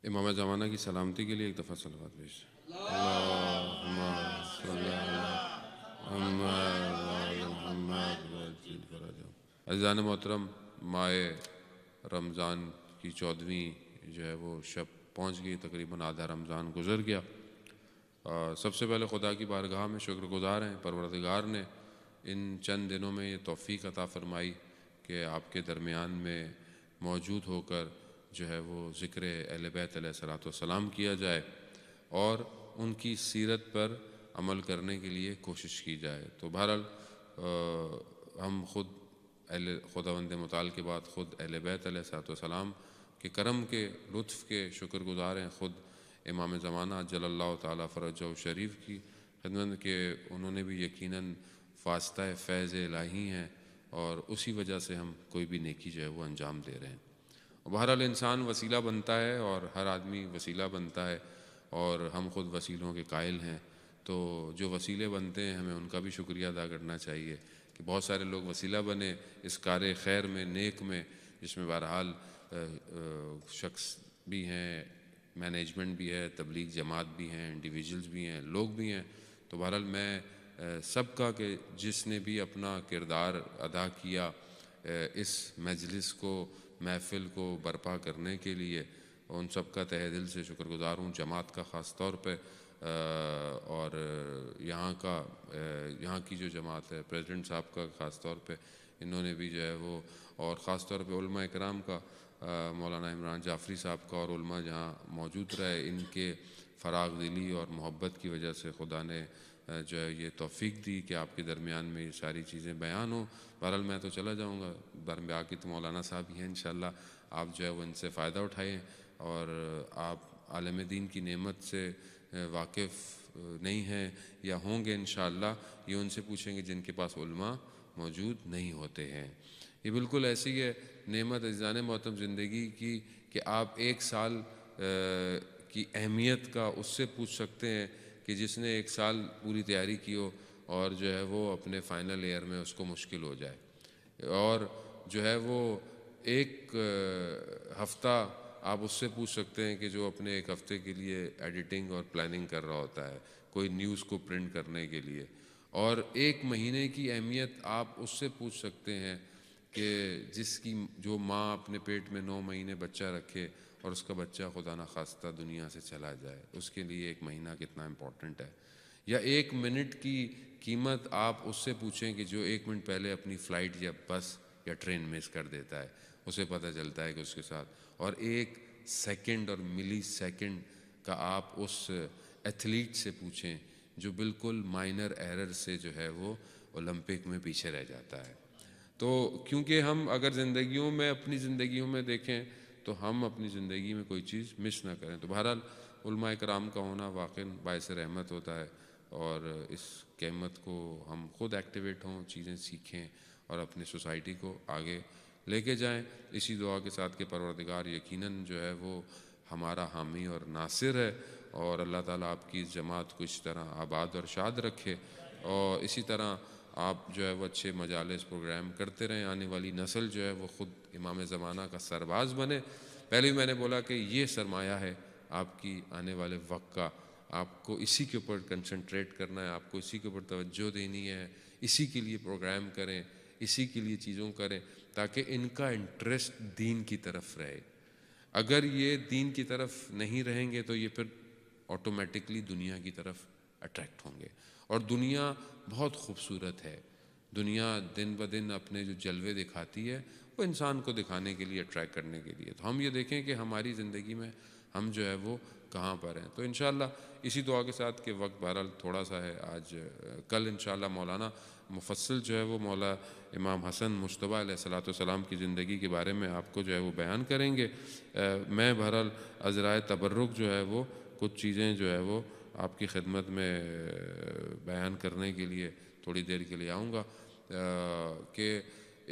امام زمانہ کی سلامتی کے لیے ایک دفعہ صلوات پیش اللہم صلی اللہ محمد وعجل فرجہ۔ عزیزان محترم، ماہ رمضان کی 14ویں جو ہے وہ شب پہنچ گئی، تقریباً آدھا رمضان گزر گیا۔ سب سے پہلے خدا کی بارگاہ میں شکر گزار ہیں، پروردگار نے ان چند دنوں میں یہ توفیق عطا فرمائی کہ آپ کے درمیان میں موجود ہو کر جو ہے وہ ذکر اہل بیت علیہ الصلوۃ والسلام کیا جائے اور ان کی سیرت پر عمل کرنے کے لیے کوشش کی جائے۔ تو بہرحال ہم خود خداوند متعال کے بعد خود اہل بیت علیہ الصلوۃ والسلام کے کرم کے لطف کے شکر گزار ہیں، خود امام زمانہ جل اللہ تعالیٰ فرجہ شریف کی خدمت کہ انہوں نے بھی یقیناً واسطہ فیض الہی ہیں اور اسی وجہ سے ہم کوئی بھی نیکی جو ہے وہ انجام دے رہے ہیں۔ بہرحال انسان وسیلہ بنتا ہے اور ہر آدمی وسیلہ بنتا ہے اور ہم خود وسیلوں کے قائل ہیں، تو جو وسیلے بنتے ہیں ہمیں ان کا بھی شکریہ ادا کرنا چاہیے کہ بہت سارے لوگ وسیلہ بنے اس کار خیر میں، نیک میں، جس میں بہرحال شخص بھی ہیں، مینجمنٹ بھی ہے، تبلیغ جماعت بھی ہیں، انڈیویجولز بھی ہیں، لوگ بھی ہیں۔ تو بہرحال میں سب کا کہ جس نے بھی اپنا کردار ادا کیا اس مجلس کو، محفل کو برپا کرنے کے لیے، ان سب کا تہہ دل سے شکر گزار ہوں، جماعت کا خاص طور پہ اور یہاں کی جو جماعت ہے، پریزیڈنٹ صاحب کا خاص طور پہ انہوں نے بھی جو ہے وہ، اور خاص طور پہ علماء اکرام کا، مولانا عمران جعفری صاحب کا اور علماء جہاں موجود رہے، ان کے فراغ دلی اور محبت کی وجہ سے خدا نے جو ہے یہ توفیق دی کہ آپ کے درمیان میں یہ ساری چیزیں بیان ہوں۔ بہرحال میں تو چلا جاؤں گا، باقی تو مولانا صاحب ہی ہیں، انشاءاللہ آپ جو ہے وہ ان سے فائدہ اٹھائیں، اور آپ عالم دین کی نعمت سے واقف نہیں ہیں یا ہوں گے انشاءاللہ، یہ ان سے پوچھیں گے جن کے پاس علماء موجود نہیں ہوتے ہیں۔ یہ بالکل ایسی ہے نعمت عزیزان محترم زندگی کی کہ آپ ایک سال کی اہمیت کا اس سے پوچھ سکتے ہیں کہ جس نے ایک سال پوری تیاری کی ہو اور جو ہے وہ اپنے فائنل ایئر میں اس کو مشکل ہو جائے، اور جو ہے وہ ایک ہفتہ آپ اس سے پوچھ سکتے ہیں کہ جو اپنے ایک ہفتے کے لیے ایڈیٹنگ اور پلاننگ کر رہا ہوتا ہے کوئی نیوز کو پرنٹ کرنے کے لیے، اور ایک مہینے کی اہمیت آپ اس سے پوچھ سکتے ہیں کہ جس کی جو ماں اپنے پیٹ میں 9 مہینے بچہ رکھے اور اس کا بچہ خدا نخواستہ دنیا سے چلا جائے، اس کے لیے ایک مہینہ کتنا امپورٹنٹ ہے۔ یا 1 منٹ کی قیمت آپ اس سے پوچھیں کہ جو 1 منٹ پہلے اپنی فلائٹ یا بس یا ٹرین مس کر دیتا ہے، اسے پتہ چلتا ہے کہ اس کے ساتھ، اور 1 سیکنڈ اور ملی سیکنڈ کا آپ اس ایتھلیٹ سے پوچھیں جو بالکل مائنر ایرر سے جو ہے وہ اولمپک میں پیچھے رہ جاتا ہے۔ تو کیونکہ ہم اگر زندگیوں میں اپنی زندگیوں میں دیکھیں تو ہم اپنی زندگی میں کوئی چیز مس نہ کریں، تو بہرحال علماء کرام کا ہونا واقعی باعث رحمت ہوتا ہے، اور اس قیمت کو ہم خود ایکٹیویٹ ہوں، چیزیں سیکھیں اور اپنی سوسائٹی کو آگے لے کے جائیں، اسی دعا کے ساتھ کہ پروردگار یقیناً جو ہے وہ ہمارا حامی اور ناصر ہے، اور اللہ تعالیٰ آپ کی اس جماعت کو اس طرح آباد اور شاد رکھے، اور اسی طرح آپ جو ہے وہ اچھے مجالس پروگرام کرتے رہیں، آنے والی نسل جو ہے وہ خود امام زمانہ کا سرباز بنے۔ پہلے بھی میں نے بولا کہ یہ سرمایہ ہے آپ کی آنے والے وقت کا، آپ کو اسی کے اوپر کنسنٹریٹ کرنا ہے، آپ کو اسی کے اوپر توجہ دینی ہے، اسی کے لیے پروگرام کریں، اسی کے لیے چیزوں کریں تاکہ ان کا انٹرسٹ دین کی طرف رہے۔ اگر یہ دین کی طرف نہیں رہیں گے تو یہ پھر آٹومیٹکلی دنیا کی طرف اٹریکٹ ہوں گے، اور دنیا بہت خوبصورت ہے، دنیا دن بدن اپنے جو جلوے دکھاتی ہے وہ انسان کو دکھانے کے لیے، اٹریکٹ کرنے کے لیے، تو ہم یہ دیکھیں کہ ہماری زندگی میں ہم جو ہے وہ کہاں پر ہیں۔ تو انشاءاللہ اسی دعا کے ساتھ کہ وقت بہرحال تھوڑا سا ہے آج، کل انشاءاللہ مولانا مفصل جو ہے وہ مولا امام حسن مجتبیٰ علیہ الصلوۃ والسلام کی زندگی کے بارے میں آپ کو جو ہے وہ بیان کریں گے۔ میں بہرحال عذرائے تبرک جو ہے وہ کچھ چیزیں جو ہے وہ آپ کی خدمت میں بیان کرنے کے لیے تھوڑی دیر کے لیے آؤں گا کہ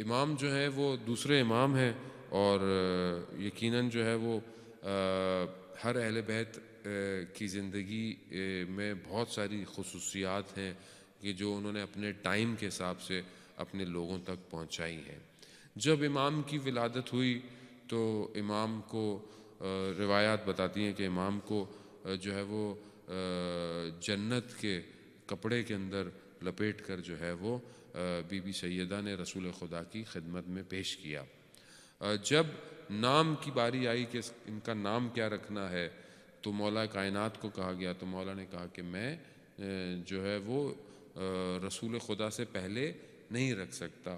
امام جو ہے وہ دوسرے امام ہیں، اور یقیناً جو ہے وہ ہر اہل بیت کی زندگی میں بہت ساری خصوصیات ہیں کہ جو انہوں نے اپنے ٹائم کے حساب سے اپنے لوگوں تک پہنچائی ہیں۔ جب امام کی ولادت ہوئی تو امام کو روایات بتاتی ہیں کہ امام کو جو ہے وہ جنت کے کپڑے کے اندر لپیٹ کر جو ہے وہ بی بی سیدہ نے رسول خدا کی خدمت میں پیش کیا۔ جب نام کی باری آئی کہ ان کا نام کیا رکھنا ہے تو مولا کائنات کو کہا گیا، تو مولا نے کہا کہ میں جو ہے وہ رسول خدا سے پہلے نہیں رکھ سکتا۔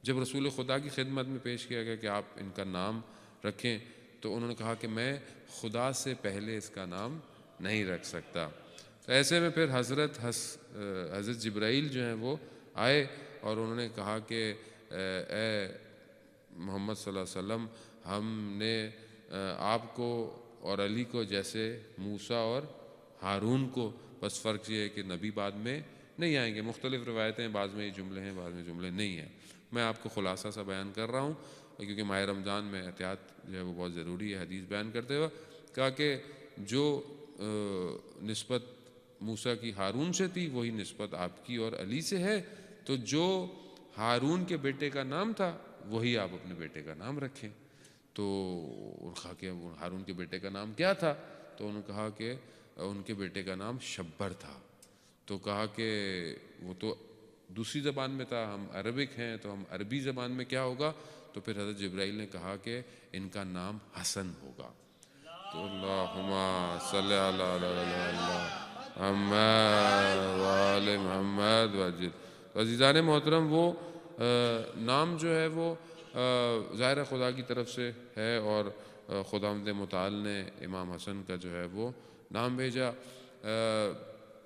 جب رسول خدا کی خدمت میں پیش کیا گیا کہ آپ ان کا نام رکھیں تو انہوں نے کہا کہ میں خدا سے پہلے اس کا نام نہیں رکھ سکتا۔ تو ایسے میں پھر حضرت جبرائیل جو ہیں وہ آئے اور انہوں نے کہا کہ اے محمد صلی اللہ علیہ وسلم، ہم نے آپ کو اور علی کو جیسے موسیٰ اور ہارون کو، بس فرق یہ ہے کہ نبی بعد میں نہیں آئیں گے۔ مختلف روایتیں، بعض میں یہ جملے ہیں، بعض میں جملے نہیں ہیں۔ میں آپ کو خلاصہ سا بیان کر رہا ہوں کیونکہ ماہ رمضان میں احتیاط جو ہے وہ بہت ضروری ہے۔ حدیث بیان کرتے ہوئے کہا کہ جو نسبت موسیٰ کی ہارون سے تھی وہی نسبت آپ کی اور علی سے ہے، تو جو ہارون کے بیٹے کا نام تھا وہی آپ اپنے بیٹے کا نام رکھیں۔ تو انہوں نے کہا کہ ہارون کے بیٹے کا نام کیا تھا؟ تو انہوں نے کہا کہ ان کے بیٹے کا نام شبر تھا۔ تو کہا کہ وہ تو دوسری زبان میں تھا، ہم عربک ہیں تو ہم عربی زبان میں کیا ہوگا؟ تو پھر حضرت جبرائیل نے کہا کہ ان کا نام حسن ہوگا۔ تو اللہم صلی اللہ محمد وآل محمد وجل۔ تو عزیزان محترم، وہ نام جو ہے وہ ظاہر خدا کی طرف سے ہے اور خداوند متعال نے امام حسن کا جو ہے وہ نام بھیجا۔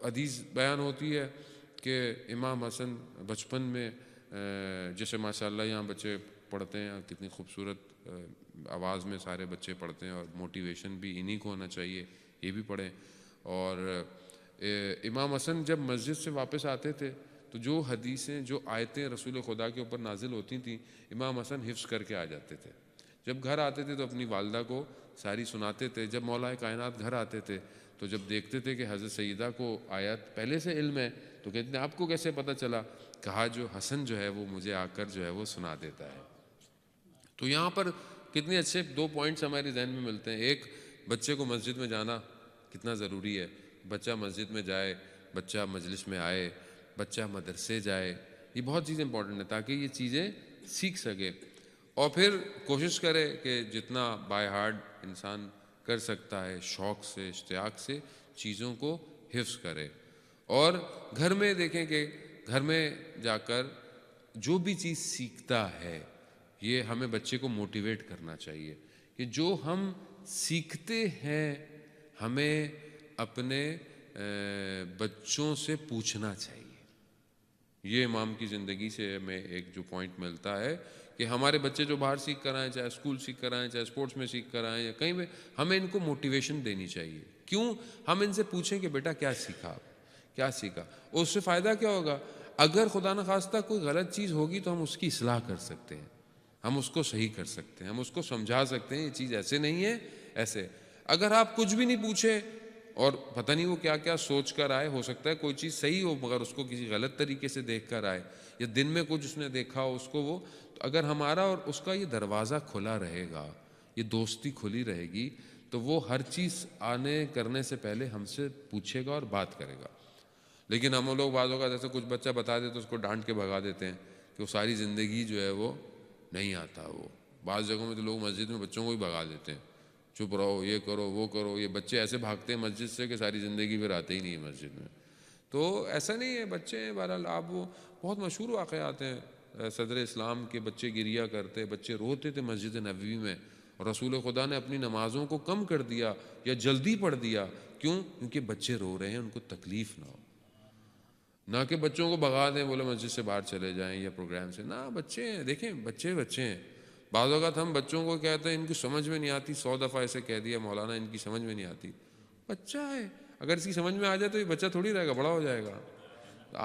حدیث بیان ہوتی ہے کہ امام حسن بچپن میں جیسے ماشاءاللہ یہاں بچے پڑھتے ہیں، کتنی خوبصورت آواز میں سارے بچے پڑھتے ہیں اور موٹیویشن بھی انہی کو ہونا چاہیے، یہ بھی پڑھیں۔ اور امام حسن جب مسجد سے واپس آتے تھے تو جو حدیثیں، جو آیتیں رسول خدا کے اوپر نازل ہوتی تھیں، امام حسن حفظ کر کے آ جاتے تھے۔ جب گھر آتے تھے تو اپنی والدہ کو ساری سناتے تھے۔ جب مولا کائنات گھر آتے تھے تو جب دیکھتے تھے کہ حضرت سیدہ کو آیات پہلے سے علم ہے تو کہتے ہیں آپ کو کیسے پتہ چلا؟ کہا جو حسن جو ہے وہ مجھے آ کر جو ہے وہ سنا دیتا ہے۔ تو یہاں پر کتنے اچھے دو پوائنٹس ہمارے ذہن میں ملتے ہیں۔ ایک، بچے کو مسجد میں جانا کتنا ضروری ہے، بچہ مسجد میں جائے، بچہ مجلس میں آئے، بچہ مدرسے جائے، یہ بہت چیزیں امپورٹنٹ ہیں تاکہ یہ چیزیں سیکھ سکے، اور پھر کوشش کرے کہ جتنا بائی ہارٹ انسان کر سکتا ہے شوق سے، اشتیاق سے چیزوں کو حفظ کرے۔ اور گھر میں دیکھیں کہ گھر میں جا کر جو بھی چیز سیکھتا ہے یہ ہمیں بچے کو موٹیویٹ کرنا چاہیے کہ جو ہم سیکھتے ہیں ہمیں اپنے بچوں سے پوچھنا چاہیے۔ یہ امام کی زندگی سے ہمیں ایک جو پوائنٹ ملتا ہے کہ ہمارے بچے جو باہر سیکھ کر آئیں، چاہے اسکول سیکھ کر آئیں، چاہے اسپورٹس میں سیکھ کر آئیں یا کہیں بھی، ہمیں ان کو موٹیویشن دینی چاہیے۔ کیوں؟ ہم ان سے پوچھیں کہ بیٹا کیا سیکھا آپ، کیا سیکھا، اور اس سے فائدہ کیا ہوگا؟ اگر خدا نخواستہ کوئی غلط چیز ہوگی تو ہم اس کی اصلاح کر سکتے ہیں، ہم اس کو صحیح کر سکتے ہیں، ہم اس کو سمجھا سکتے ہیں یہ چیز ایسے نہیں ہے، ایسے۔ اگر آپ کچھ بھی نہیں پوچھے اور پتہ نہیں وہ کیا کیا سوچ کر آئے، ہو سکتا ہے کوئی چیز صحیح ہو مگر اس کو کسی غلط طریقے سے دیکھ کر آئے، یا دن میں کچھ اس نے دیکھا ہو اس کو وہ، تو اگر ہمارا اور اس کا یہ دروازہ کھلا رہے گا، یہ دوستی کھلی رہے گی، تو وہ ہر چیز آنے کرنے سے پہلے ہم سے پوچھے گا اور بات کرے گا۔ لیکن ہم لوگ بعض اوقات جیسے کچھ بچہ بتا دے تو اس کو ڈانٹ کے بھگا دیتے ہیں کہ وہ ساری زندگی جو ہے وہ نہیں آتا۔ وہ بعض جگہوں میں تو لوگ مسجد میں بچوں کو بھی بھگا دیتے ہیں، چپ رہو، یہ کرو، وہ کرو۔ یہ بچے ایسے بھاگتے ہیں مسجد سے کہ ساری زندگی پھر آتے ہی نہیں ہے مسجد میں۔ تو ایسا نہیں ہے، بچے ہیں بہرحال۔ آپ وہ بہت مشہور واقعات ہیں، صدر اسلام کے بچے گریا کرتے، بچے روتے تھے مسجد نبوی میں، اور رسول خدا نے اپنی نمازوں کو کم کر دیا یا جلدی پڑھ دیا۔ کیوں؟ کیونکہ بچے رو رہے ہیں، ان کو تکلیف نہ ہو، نہ کہ بچوں کو بھگا دیں، بولے مسجد سے باہر چلے جائیں یا پروگرام سے۔ نہ، بچے ہیں، دیکھیں بچے ہیں۔ بعض اوقات ہم بچوں کو کہتے ہیں ان کی سمجھ میں نہیں آتی، 100 دفعہ ایسے کہہ دیا مولانا ان کی سمجھ میں نہیں آتی۔ بچہ ہے، اگر اس کی سمجھ میں آ جائے تو یہ بچہ تھوڑی رہے گا، بڑا ہو جائے گا۔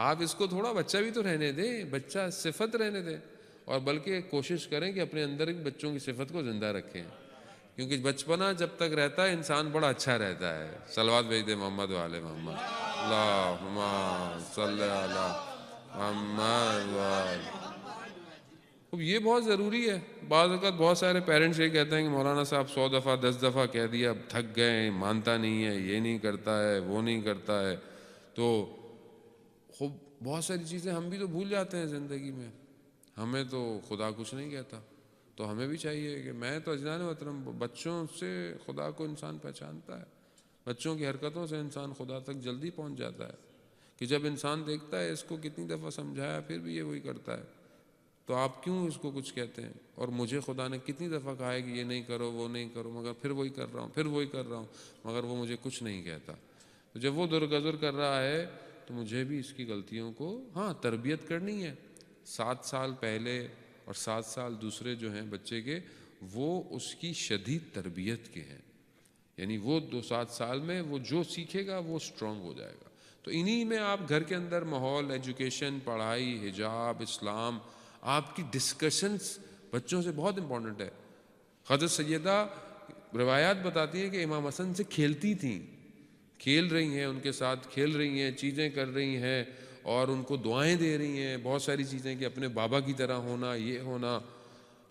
آپ اس کو تھوڑا بچہ بھی تو رہنے دیں، بچہ صفت رہنے دیں، اور بلکہ کوشش کریں کہ اپنے اندر بچوں کی صفت کو زندہ رکھیں، کیونکہ بچپنا جب تک رہتا ہے انسان بڑا اچھا رہتا ہے۔ صلوات بھیج دے محمد وآل محمد، اللہم صلی علی محمد وآل۔ اب یہ بہت ضروری ہے. بعض اوقات بہت سارے پیرنٹس یہ کہتے ہیں کہ مولانا صاحب 100 دفعہ 10 دفعہ کہہ دیا، اب تھک گئے، مانتا نہیں ہے، یہ نہیں کرتا ہے، وہ نہیں کرتا ہے. تو خوب بہت ساری چیزیں ہم بھی تو بھول جاتے ہیں زندگی میں. ہمیں تو خدا کچھ نہیں کہتا، تو ہمیں بھی چاہیے کہ میں تو عزیزان محترم بچوں سے خدا کو انسان پہچانتا ہے. بچوں کی حرکتوں سے انسان خدا تک جلدی پہنچ جاتا ہے. کہ جب انسان دیکھتا ہے اس کو کتنی دفعہ سمجھایا پھر بھی یہ وہی کرتا ہے، تو آپ کیوں اس کو کچھ کہتے ہیں؟ اور مجھے خدا نے کتنی دفعہ کہا ہے کہ یہ نہیں کرو، وہ نہیں کرو، مگر پھر وہی کر رہا ہوں، پھر وہی کر رہا ہوں، مگر وہ مجھے کچھ نہیں کہتا. تو جب وہ درگزر کر رہا ہے تو مجھے بھی اس کی غلطیوں کو تربیت کرنی ہے. 7 سال پہلے اور 7 سال دوسرے جو ہیں بچے کے، وہ اس کی شدید تربیت کے ہیں. یعنی وہ 7 سال میں وہ جو سیکھے گا وہ اسٹرانگ ہو جائے گا. تو انہی میں آپ گھر کے اندر ماحول، ایجوکیشن، پڑھائی، حجاب، اسلام، آپ کی ڈسکشنز بچوں سے بہت امپورٹنٹ ہے. حضرت سیدہ روایات بتاتی ہیں کہ امام حسن سے کھیلتی تھیں، کھیل رہی ہیں، ان کے ساتھ کھیل رہی ہیں، چیزیں کر رہی ہیں اور ان کو دعائیں دے رہی ہیں، بہت ساری چیزیں کہ اپنے بابا کی طرح ہونا، یہ ہونا.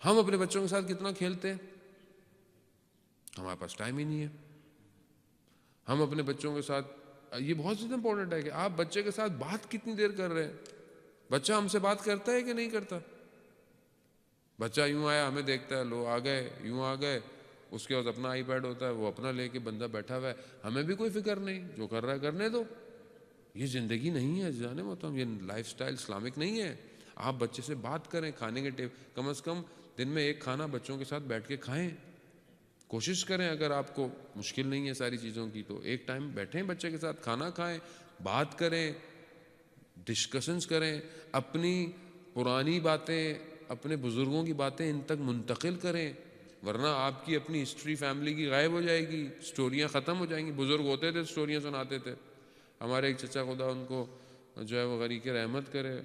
ہم اپنے بچوں کے ساتھ کتنا کھیلتے ہیں؟ ہمارے پاس ٹائم ہی نہیں ہے. ہم اپنے بچوں کے ساتھ، یہ بہت زیادہ امپورٹنٹ ہے کہ آپ بچے کے ساتھ بات کتنی دیر کر رہے ہیں. بچہ ہم سے بات کرتا ہے کہ نہیں کرتا؟ بچہ یوں آیا ہمیں دیکھتا ہے، لو آ گئے، یوں آ گئے، اس کے بعد اپنا آئی پیڈ ہوتا ہے، وہ اپنا لے کے بندہ بیٹھا ہوا ہے، ہمیں بھی کوئی فکر نہیں، جو کر رہا ہے کرنے دو. یہ زندگی نہیں ہے جانے محترم، یہ لائف سٹائل اسلامک نہیں ہے. آپ بچے سے بات کریں، کھانے کے کم از کم دن میں ایک کھانا بچوں کے ساتھ بیٹھ کے کھائیں. کوشش کریں، اگر آپ کو مشکل نہیں ہے ساری چیزوں کی تو ایک ٹائم بیٹھیں بچے کے ساتھ، کھانا کھائیں، بات کریں، ڈسکشنز کریں، اپنی پرانی باتیں، اپنے بزرگوں کی باتیں ان تک منتقل کریں. ورنہ آپ کی اپنی ہسٹری فیملی کی غائب ہو جائے گی، سٹوریاں ختم ہو جائیں گی. بزرگ ہوتے تھے سٹوریاں سناتے تھے. ہمارے ایک چچا، خدا ان کو جو ہے وہ غریق رحمت کرے،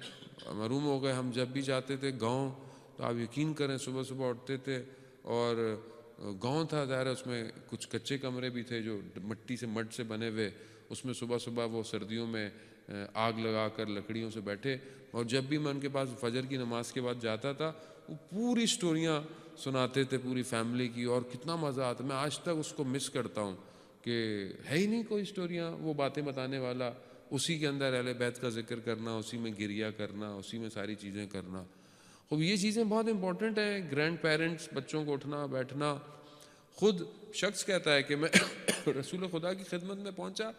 محروم ہو گئے. ہم جب بھی جاتے تھے گاؤں تو آپ یقین کریں صبح صبح اٹھتے تھے، اور گاؤں تھا ظاہر ہے، اس میں کچھ کچے کمرے بھی تھے جو مٹی سے، مڈ سے بنے ہوئے، اس میں صبح صبح وہ سردیوں میں آگ لگا کر لکڑیوں سے بیٹھے. اور جب بھی میں ان کے پاس فجر کی نماز کے بعد جاتا تھا، وہ پوری سٹوریاں سناتے تھے پوری فیملی کی، اور کتنا مزہ آتا. میں آج تک اس کو مس کرتا ہوں کہ ہے ہی نہیں کوئی سٹوریاں وہ باتیں بتانے والا. اسی کے اندر اہل بیت کا ذکر کرنا، اسی میں گریہ کرنا، اسی میں ساری چیزیں کرنا. خب یہ چیزیں بہت امپورٹنٹ ہیں. گرینڈ پیرنٹس، بچوں کو اٹھنا بیٹھنا. خود شخص کہتا ہے کہ میں رسول خدا کی خدمت میں پہنچا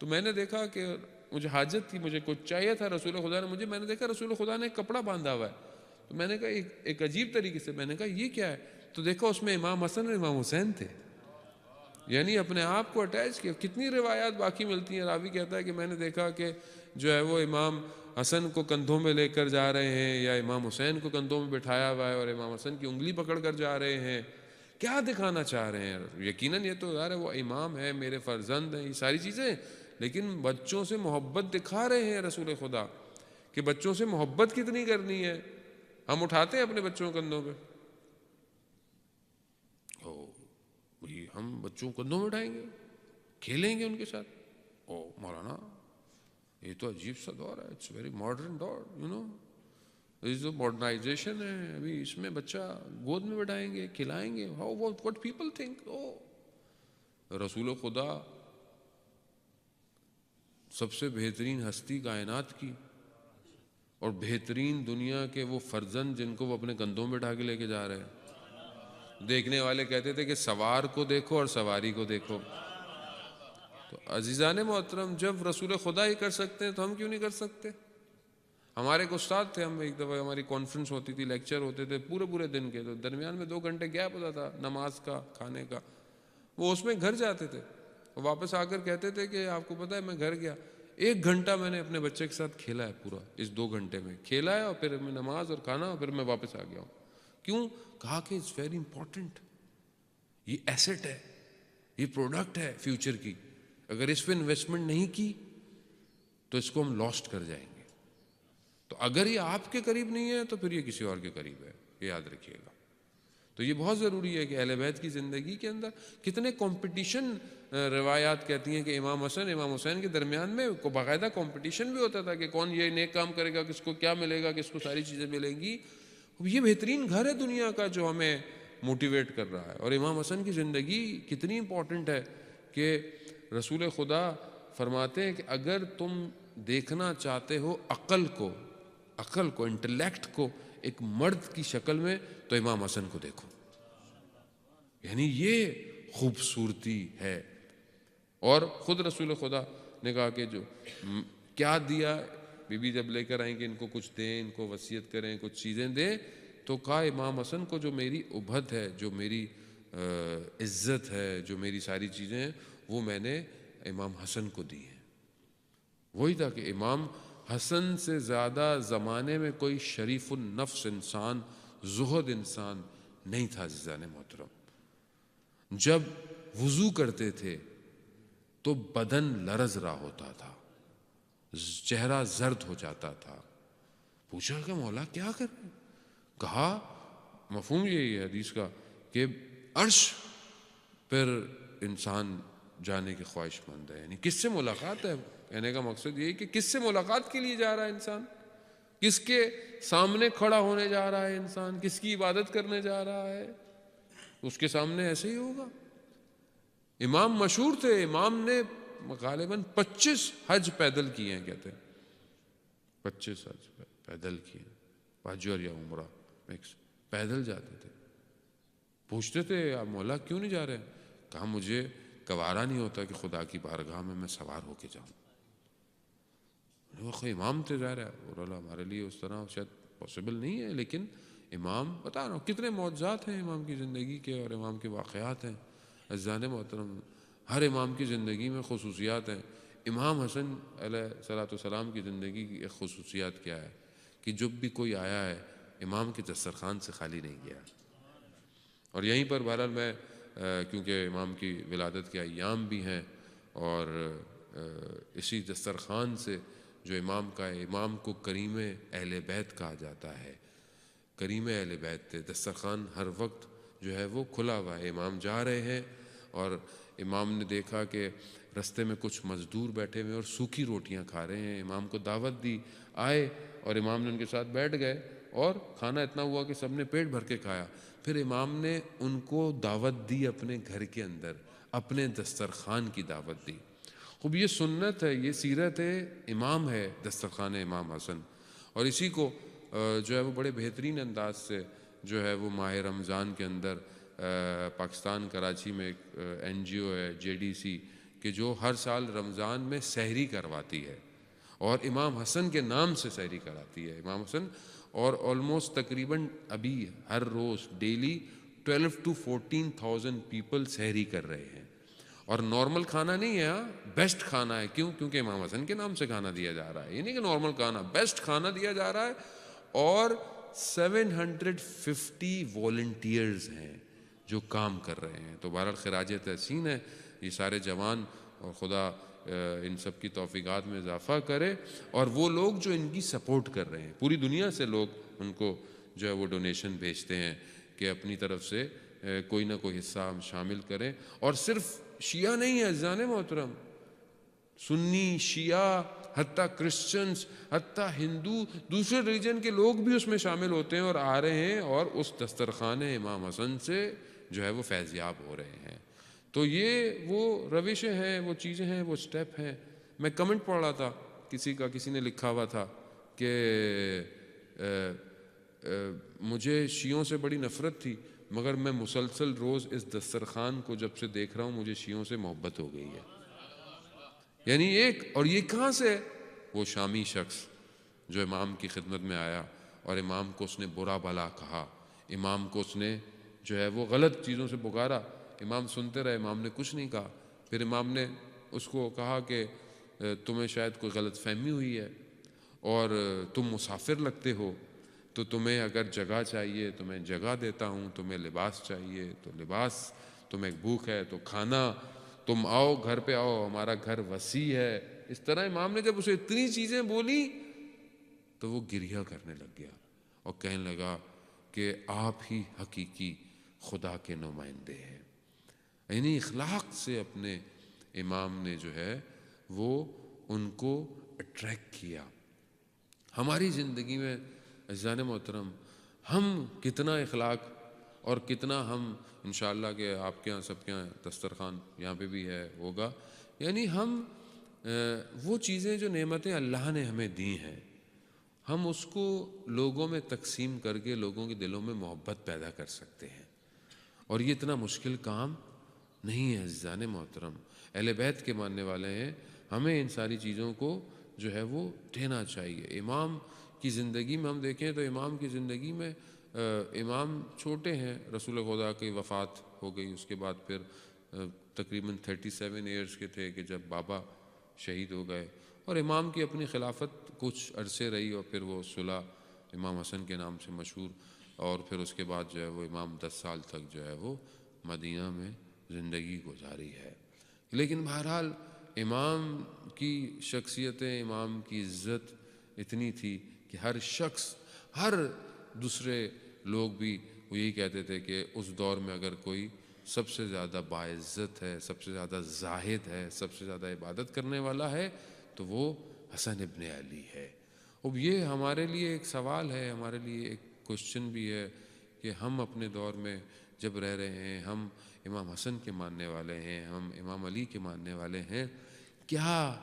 تو میں نے دیکھا کہ مجھے حاجت تھی، مجھے کچھ چاہیے تھا، رسول خدا نے میں نے دیکھا رسول خدا نے ایک کپڑا باندھا ہوا ہے. تو میں نے کہا ایک عجیب طریقے سے، میں نے کہا یہ کیا ہے؟ تو دیکھا اس میں امام حسن اور امام حسین تھے. یعنی اپنے آپ کو اٹیچ کیا. کتنی روایات باقی ملتی ہیں. راوی کہتا ہے کہ میں نے دیکھا کہ جو ہے وہ امام حسن کو کندھوں میں لے کر جا رہے ہیں، یا امام حسین کو کندھوں میں بٹھایا ہوا ہے اور امام حسن کی انگلی پکڑ کر جا رہے ہیں. کیا دکھانا چاہ رہے ہیں؟ یقیناً یہ تو یار وہ امام ہے، میرے فرزند ہیں، یہ ساری چیزیں، لیکن بچوں سے محبت دکھا رہے ہیں رسول خدا کہ بچوں سے محبت کتنی کرنی ہے. ہم اٹھاتے ہیں اپنے بچوں کو کندھوں پہ، ہم بچوں کو کندھوں میں اٹھائیں گے، کھیلیں گے ان کے ساتھ. او مولانا یہ تو عجیب سا دور ہے، اٹس ویری ماڈرن دور، یہ جو ماڈرنائزیشن ہے ابھی، اس میں بچہ گود میں بٹھائیں گے، کھلائیں گے. How what people think. رسول خدا سب سے بہترین ہستی کائنات کی، اور بہترین دنیا کے وہ فرزند جن کو وہ اپنے کندھوں میں اٹھا کے لے کے جا رہے ہیں. دیکھنے والے کہتے تھے کہ سوار کو دیکھو اور سواری کو دیکھو. تو عزیزان محترم، جب رسول خدا ہی کر سکتے ہیں تو ہم کیوں نہیں کر سکتے؟ ہمارے ایک استاد تھے، ہم ایک دفعہ ہماری کانفرنس ہوتی تھی، لیکچر ہوتے تھے پورے دن کے، تو درمیان میں 2 گھنٹے گیپ ہوتا تھا نماز کا، کھانے کا. وہ اس میں گھر جاتے تھے، واپس آ کر کہتے تھے کہ آپ کو پتہ ہے میں گھر گیا 1 گھنٹہ میں نے اپنے بچے کے ساتھ کھیلا ہے، پورا اس 2 گھنٹے میں کھیلا ہے، اور پھر میں نماز اور کھانا، اور پھر میں واپس آ گیا ہوں. کیوں؟ کہا کہ اٹس ویری امپورٹنٹ، یہ ایسٹ ہے، یہ پروڈکٹ ہے فیوچر کی. اگر اس پہ انویسٹمنٹ نہیں کی تو اس کو ہم لاسٹ کر جائیں گے. تو اگر یہ آپ کے قریب نہیں ہے تو پھر یہ کسی اور کے قریب ہے، یہ یاد رکھیے گا. تو یہ بہت ضروری ہے کہ اہل بیت کی زندگی کے اندر کتنے کمپٹیشن، روایات کہتی ہیں کہ امام حسن امام حسین کے درمیان میں باقاعدہ کمپٹیشن بھی ہوتا تھا کہ کون یہ نیک کام کرے گا، کس کو کیا ملے گا، کس کو ساری چیزیں ملیں گی. یہ بہترین گھر ہے دنیا کا جو ہمیں موٹیویٹ کر رہا ہے. اور امام حسن کی زندگی کتنی امپورٹنٹ ہے کہ رسول خدا فرماتے ہیں کہ اگر تم دیکھنا چاہتے ہو عقل کو انٹلیکٹ کو ایک مرد کی شکل میں تو امام حسن کو دیکھو. یعنی یہ خوبصورتی ہے. اور خود رسول خدا نے کہا کہ جو کیا دیا بی بی جب لے کر آئیں کہ ان کو کچھ دیں, ان کو وصیت کریں, کچھ چیزیں دیں, تو کہا امام حسن کو جو میری ابہت ہے, جو میری عزت ہے, جو میری ساری چیزیں ہیں, وہ میں نے امام حسن کو دی ہیں. وہی تھا کہ امام حسن سے زیادہ زمانے میں کوئی شریف النفس انسان, زہد انسان نہیں تھا. عزیزان محترم, جب وضو کرتے تھے تو بدن لرز رہا ہوتا تھا, چہرہ زرد ہو جاتا تھا. پوچھا کہ مولا کیا کر رہے ہیں؟ کہا مفہوم یہی ہے حدیث کا کہ عرش پر انسان جانے کی خواہش مند ہے. یعنی کس سے ملاقات ہے؟ کہنے کا مقصد یہی کہ کس سے ملاقات کے لیے جا رہا ہے انسان, کس کے سامنے کھڑا ہونے جا رہا ہے انسان, کس کی عبادت کرنے جا رہا ہے, اس کے سامنے ایسے ہی ہوگا. امام مشہور تھے, امام نے غالباً 25 حج پیدل کیے ہیں. کہتے ہیں 25 حج پیدل کیے, حج اور یا عمرہ مکس, پیدل جاتے تھے. پوچھتے تھے آپ مولا کیوں نہیں جا رہے؟ کہا مجھے گوارا نہیں ہوتا کہ خدا کی بارگاہ میں سوار ہو کے جاؤں. وہ امام تھے, ظاہر ہے اور ہمارے لیے اس طرح شاید پاسبل نہیں ہے, لیکن امام بتا رہا ہوں کتنے معجزات ہیں امام کی زندگی کے اور امام کے واقعات ہیں. عزیزان محترم, ہر امام کی زندگی میں خصوصیات ہیں. امام حسن علیہ الصلوۃ والسلام کی زندگی کی ایک خصوصیات کیا ہے کہ جب بھی کوئی آیا ہے امام کے دسترخوان سے خالی نہیں گیا. اور یہیں پر بہرحال میں کیونکہ امام کی ولادت کے ایام بھی ہیں اور اسی دسترخوان سے جو امام کا ہے, امام کو کریم اہل بیت کہا جاتا ہے. کریم اہل بیت تھے. دسترخوان ہر وقت جو ہے وہ کھلا ہوا ہے. امام جا رہے ہیں اور امام نے دیکھا کہ رستے میں کچھ مزدور بیٹھے ہوئے اور سوکھی روٹیاں کھا رہے ہیں. امام کو دعوت دی, آئے اور امام نے ان کے ساتھ بیٹھ گئے اور کھانا اتنا ہوا کہ سب نے پیٹ بھر کے کھایا. پھر امام نے ان کو دعوت دی اپنے گھر کے اندر, اپنے دسترخوان کی دعوت دی. خوب یہ سنت ہے, یہ سیرت ہے, امام ہے دسترخوان امام حسن. اور اسی کو جو ہے وہ بڑے بہترین انداز سے جو ہے وہ ماہ رمضان کے اندر پاکستان کراچی میں ایک این جی او ہے JDC کہ جو ہر سال رمضان میں سحری کرواتی ہے اور امام حسن کے نام سے سحری کراتی ہے. امام حسن اور آلموسٹ تقریباً ابھی ہر روز ڈیلی 12 to 14,000 پیپل سحری کر رہے ہیں. اور نارمل کھانا نہیں ہے, بیسٹ کھانا ہے. کیوں؟ کیونکہ امام حسن کے نام سے کھانا دیا جا رہا ہے. یہ نہیں کہ نارمل کھانا, بیسٹ کھانا دیا جا رہا ہے. اور 750 والنٹیئرز ہیں جو کام کر رہے ہیں. تو بہرحال خراج تحسین ہے یہ سارے جوان, اور خدا ان سب کی توفیقات میں اضافہ کرے. اور وہ لوگ جو ان کی سپورٹ کر رہے ہیں, پوری دنیا سے لوگ ان کو جو ہے وہ ڈونیشن بھیجتے ہیں کہ اپنی طرف سے کوئی نہ کوئی حصہ ہم شامل کریں. اور صرف شیعہ نہیں ہے عزیزان محترم, سنی, شیعہ, حتیٰ کرسچنز, حتیٰ ہندو, دوسرے ریلیجن کے لوگ بھی اس میں شامل ہوتے ہیں اور آ رہے ہیں اور اس دسترخوان امام حسن سے جو ہے وہ فیضیاب ہو رہے ہیں. تو یہ وہ روشیں ہیں, وہ چیزیں ہیں, وہ سٹیپ ہیں. میں کمنٹ پڑھ رہا تھا کسی نے لکھا ہوا تھا کہ مجھے شیعوں سے بڑی نفرت تھی مگر میں مسلسل روز اس دسترخوان کو جب سے دیکھ رہا ہوں مجھے شیعوں سے محبت ہو گئی ہے. یعنی ایک, اور یہ کہاں سے؟ وہ شامی شخص جو امام کی خدمت میں آیا اور امام کو اس نے برا بھلا کہا, امام کو اس نے جو ہے وہ غلط چیزوں سے پکارا. امام سنتے رہے, امام نے کچھ نہیں کہا. پھر امام نے اس کو کہا کہ تمہیں شاید کوئی غلط فہمی ہوئی ہے اور تم مسافر لگتے ہو, تو تمہیں اگر جگہ چاہیے تو میں جگہ دیتا ہوں, تمہیں لباس چاہیے تو لباس, تمہیں بھوک ہے تو کھانا, تم آؤ گھر پہ آؤ, ہمارا گھر وسیع ہے. اس طرح امام نے جب اسے اتنی چیزیں بولی تو وہ گریہ کرنے لگ گیا اور کہنے لگا کہ آپ ہی حقیقی خدا کے نمائندے ہیں. یعنی اخلاق سے اپنے امام نے جو ہے وہ ان کو اٹریکٹ کیا. ہماری زندگی میں عزیزان محترم ہم کتنا اخلاق اور کتنا ہم انشاءاللہ کہ آپ کے یہاں سب کے یہاں دسترخوان یہاں پہ بھی ہے ہوگا، یعنی ہم وہ چیزیں جو نعمتیں اللہ نے ہمیں دی ہیں ہم اس کو لوگوں میں تقسیم کر کے لوگوں کے دلوں میں محبت پیدا کر سکتے ہیں، اور یہ اتنا مشکل کام نہیں ہے عزیزان محترم۔ اہل بیت کے ماننے والے ہیں، ہمیں ان ساری چیزوں کو جو ہے وہ دینا چاہیے۔ امام کی زندگی میں ہم دیکھیں تو امام کی زندگی میں امام چھوٹے ہیں، رسول خدا کی وفات ہو گئی، اس کے بعد پھر تقریباً 37 ایئرز کے تھے کہ جب بابا شہید ہو گئے، اور امام کی اپنی خلافت کچھ عرصے رہی، اور پھر وہ صلح امام حسن کے نام سے مشہور، اور پھر اس کے بعد جو ہے وہ امام 10 سال تک جو ہے وہ مدینہ میں زندگی گزاری ہے۔ لیکن بہرحال امام کی شخصیتیں، امام کی عزت اتنی تھی کہ ہر شخص، ہر دوسرے لوگ بھی وہ یہی کہتے تھے کہ اس دور میں اگر کوئی سب سے زیادہ باعزت ہے، سب سے زیادہ زاہد ہے، سب سے زیادہ عبادت کرنے والا ہے تو وہ حسن ابن علی ہے۔ اب یہ ہمارے لیے ایک سوال ہے، ہمارے لیے ایک کوشچن بھی ہے کہ ہم اپنے دور میں جب رہ رہے ہیں، ہم امام حسن کے ماننے والے ہیں، ہم امام علی کے ماننے والے ہیں، کیا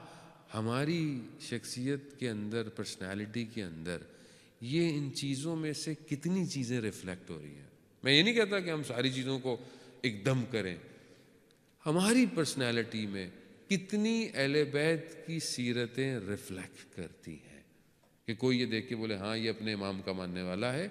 ہماری شخصیت کے اندر، پرسنالٹی کے اندر یہ ان چیزوں میں سے کتنی چیزیں ریفلیکٹ ہو رہی ہیں؟ میں یہ نہیں کہتا کہ ہم ساری چیزوں کو ایک دم کریں، ہماری پرسنالٹی میں کتنی اہل بیت کی سیرتیں ریفلیکٹ کرتی ہیں کہ کوئی یہ دیکھ کے بولے ہاں یہ اپنے امام کا ماننے والا ہے،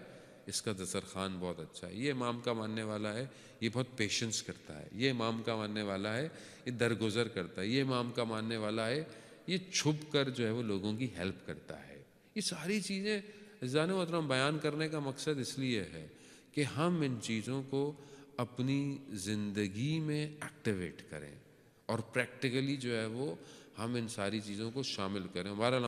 اس کا دسترخوان بہت اچھا ہے، یہ امام کا ماننے والا ہے، یہ بہت پیشنس کرتا ہے، یہ امام کا ماننے والا ہے، یہ درگزر کرتا ہے، یہ امام کا ماننے والا ہے، یہ چھپ کر جو ہے وہ لوگوں کی ہیلپ کرتا ہے۔ یہ ساری چیزیں عزیزان محترم بیان کرنے کا مقصد اس لیے ہے کہ ہم ان چیزوں کو اپنی زندگی میں ایکٹیویٹ کریں اور پریکٹیکلی جو ہے وہ ہم ان ساری چیزوں کو شامل کریں۔ ہمارا